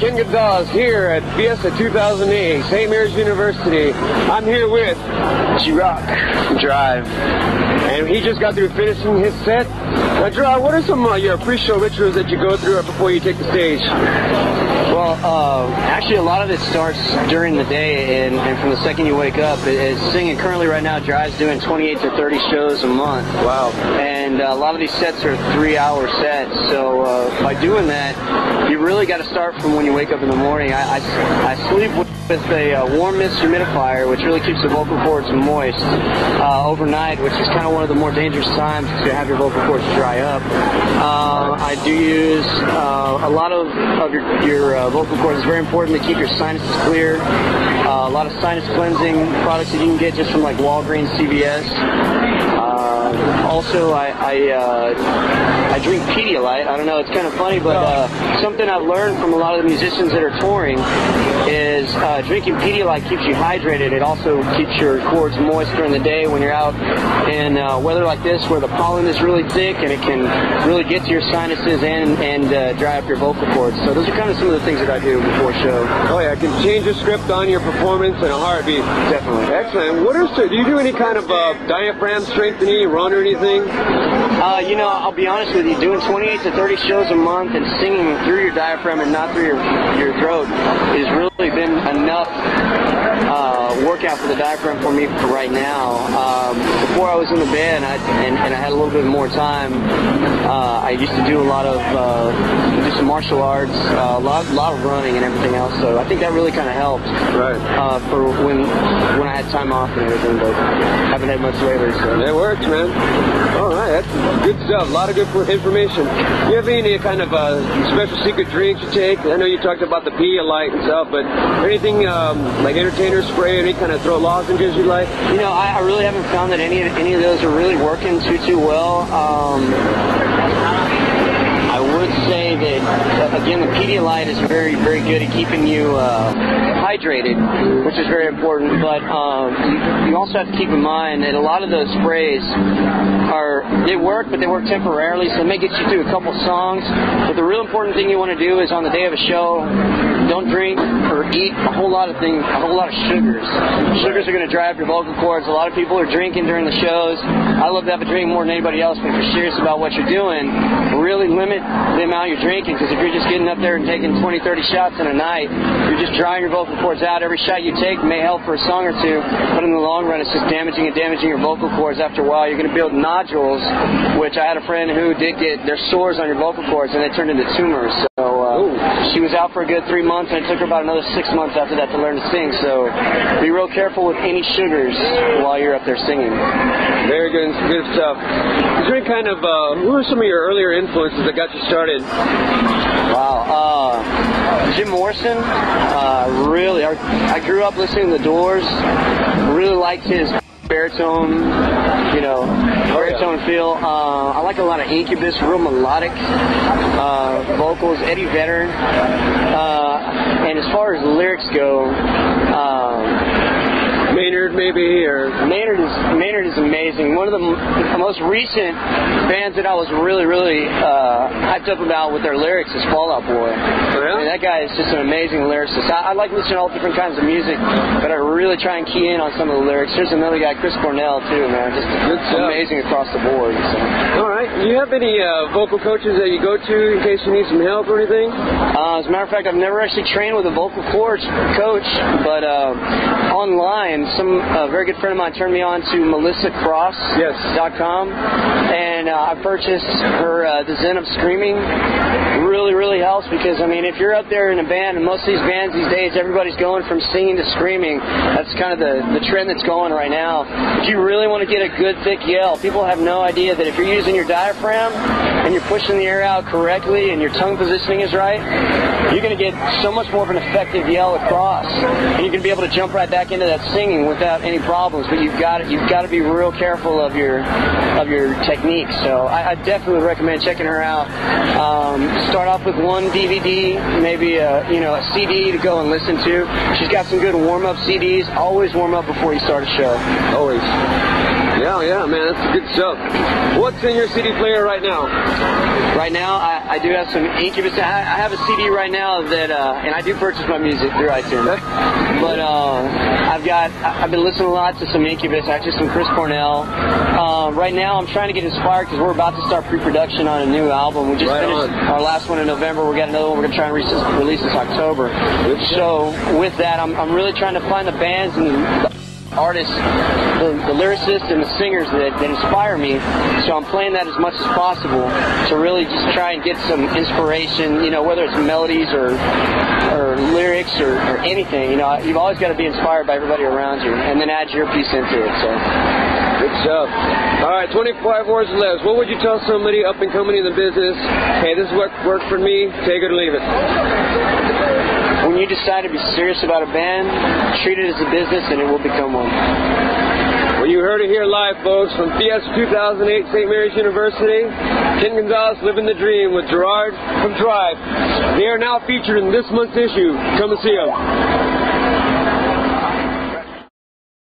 Ken Gonzalez here at Fiesta 2008, St. Mary's University. I'm here with Gerard from Drive, and he just got through finishing his set. Now, Gerard, what are some of your pre-show rituals that you go through before you take the stage? Well, actually a lot of it starts during the day, and from the second you wake up. It's singing currently right now. Drive's doing 28 to 30 shows a month. Wow. And a lot of these sets are 3-hour sets, so by doing that, you really got to start from when you wake up in the morning. I sleep with a warm mist humidifier, which really keeps the vocal cords moist overnight, which is kind of one of the more dangerous times to have your vocal cords dry up. I do use a lot of your vocal cords. It's very important to keep your sinuses clear. A lot of sinus cleansing products that you can get just from like Walgreens, CVS. Also, I drink Pedialyte. I don't know, it's kind of funny, but something I've learned from a lot of the musicians that are touring is drinking Pedialyte keeps you hydrated. It also keeps your cords moist during the day when you're out in weather like this where the pollen is really thick and it can really get to your sinuses and dry up your vocal cords. So those are kind of some of the things that I do before a show. Oh yeah, I can change the script on your performance in a heartbeat. Definitely. Excellent. Do you do any kind of diaphragm strengthening, run or anything? You know, I'll be honest with you, doing 28 to 30 shows a month and singing through your diaphragm and not through your throat has really been enough workout for the diaphragm for me for right now. Before I was in the band and I had a little bit more time, I used to do a lot of do some martial arts, a lot of running and everything else. So I think that really kind of helped for when I had time off and everything. But haven't had much lately. So that works, man. All right, that's good stuff. A lot of good information. Do you have any kind of special secret drinks you take? I know you talked about the Pedialyte and stuff, but anything like entertainer spray, any kind of throat lozenges you like? You know, I really haven't found that any of those are really working too well. I would say that, again, the Pedialyte is very, very good at keeping you hydrated, which is very important, but you also have to keep in mind that a lot of those sprays they work, but they work temporarily, so they may get you through a couple songs, but the real important thing you want to do is on the day of a show, don't drink or eat a whole lot of sugars. Sugars are going to dry up your vocal cords. A lot of people are drinking during the shows. I love to have a drink more than anybody else, but if you're serious about what you're doing, really limit the amount you're drinking, because if you're just getting up there and taking 20, 30 shots in a night, you're just drying your vocal cords out. Every shot you take may help for a song or two, but in the long run, it's just damaging your vocal cords. After a while, you're going to build nodules, which I had a friend who did get their sores on your vocal cords, and they turned into tumors. So she was out for a good 3 months, and it took her about another 6 months after that to learn to sing. So be real careful with any sugars while you're up there singing. Very good stuff. Is there any kind of, who are some of your earlier influences that got you started? Wow. Jim Morrison, really, I grew up listening to The Doors, really liked his baritone, baritone feel. I like a lot of Incubus, real melodic vocals, Eddie Vedder, and as far as lyrics go, Maynard maybe, or Maynard is amazing. One of the most recent bands that I was really hyped up about with their lyrics is Fall Out Boy. Really? I mean, that guy is just an amazing lyricist. I like listening to all different kinds of music, but I really try and key in on some of the lyrics. There's another guy, Chris Cornell, too, man. Just amazing across the board. So. All right. Do you have any vocal coaches that you go to in case you need some help or anything? As a matter of fact, I've never actually trained with a vocal coach, but online, a very good friend of mine turned me on to melissacross.com, and I purchased her The Zen of Screaming. Really helps, because I mean, if you're up there in a band, and most of these bands these days, everybody's going from singing to screaming. That's kind of the trend that's going right now. If you really want to get a good thick yell, people have no idea that if you're using your diaphragm and you're pushing the air out correctly and your tongue positioning is right, you're going to get so much more of an effective yell across, and you're going to be able to jump right back into that singing without without any problems. But you've got to be real careful of your technique. So I definitely recommend checking her out. Start off with one DVD, maybe a CD to go and listen to. She's got some good warm-up CDs. Always warm up before you start a show. Always. Yeah, man, that's good stuff. What's in your CD player right now? Right now, I do have some Incubus. I have a CD right now that, and I do purchase my music through iTunes. But I've been listening a lot to some Incubus, actually some Chris Cornell. Right now, I'm trying to get inspired because we're about to start pre-production on a new album. We just finished our last one in November. We got another one we're going to try and release this October. So with that, I'm really trying to find the bands and the artists, the lyricists and the singers that inspire me. So I'm playing that as much as possible to really just try and get some inspiration, whether it's melodies or lyrics or anything. You've always got to be inspired by everybody around you and then add your piece into it. So good stuff. All right, 25 words left. What would you tell somebody up and coming in the business? Hey, this is what worked for me. Take it or leave it. When you decide to be serious about a band, treat it as a business and it will become one. Well, you heard it here live, folks, from Fiesta 2008 St. Mary's University. Ken Gonzalez, Living the Dream with Gerard from Drive. They are now featured in this month's issue. Come and see them.